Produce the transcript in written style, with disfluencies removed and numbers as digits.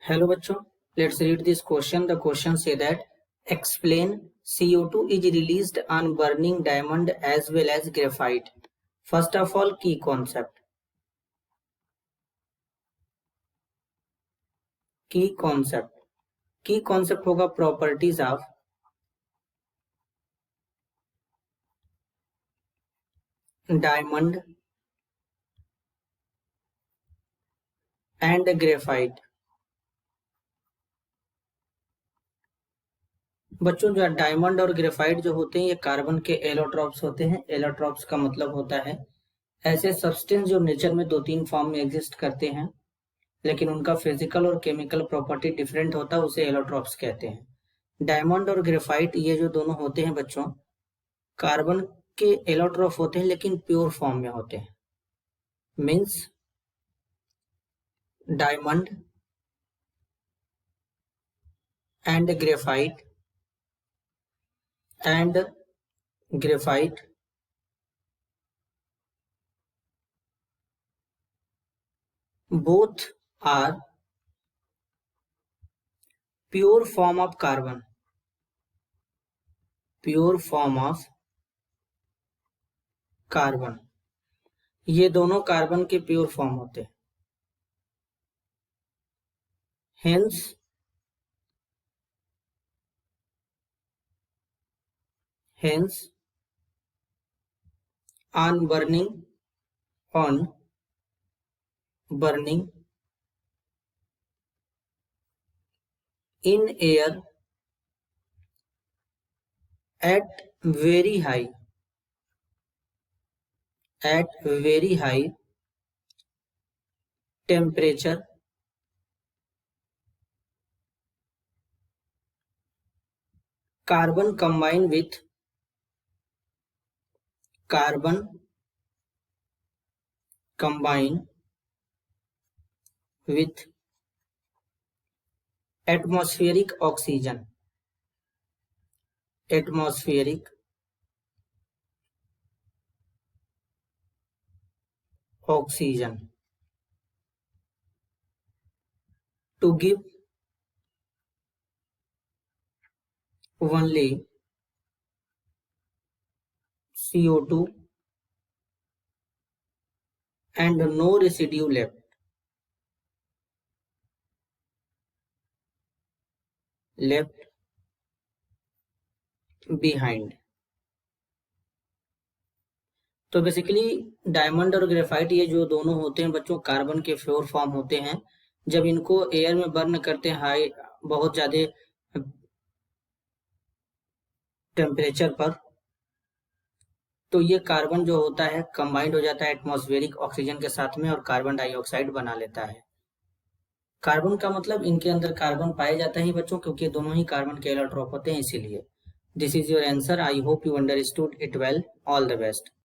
Hello बच्चों, let's read this question. The question say that explain CO2 is released on burning diamond as well as graphite. First of all, key concept. Key concept होगा properties of diamond and graphite. बच्चों जो diamond और graphite जो होते हैं ये carbon के allotropes होते हैं। एलोट्रॉप्स का मतलब होता है ऐसे सब्सटेंस जो नेचर में दो तीन फॉर्म में एग्जिस्ट करते हैं लेकिन उनका फिजिकल और केमिकल प्रॉपर्टी डिफरेंट होता है, उसे एलोट्रॉप्स कहते हैं। डायमंड और ग्रेफाइट ये जो दोनों होते हैं बच्चों, कार्बन के एलोट्रॉप होते हैं लेकिन प्योर फॉर्म में होते हैं। Means diamond and graphite both are pure form of carbon, ये दोनों कार्बन के प्योर फॉर्म होते हैं। hence on burning in air at very high temperature, carbon combine with atmospheric oxygen to give only CO2 and no residue left behind। तो basically diamond और graphite ये जो दोनों होते हैं बच्चों, कार्बन के प्योर फॉर्म होते हैं। जब इनको एयर में बर्न करते हैं हाई बहुत ज्यादा टेम्परेचर पर, तो ये कार्बन जो होता है कंबाइंड हो जाता है एटमॉस्फेरिक ऑक्सीजन के साथ में और कार्बन डाइऑक्साइड बना लेता है। कार्बन का मतलब इनके अंदर कार्बन पाया जाता है बच्चों, क्योंकि दोनों ही कार्बन के एलोट्रॉप होते हैं इसीलिए। This is your answer. I hope you understood it well. All the best.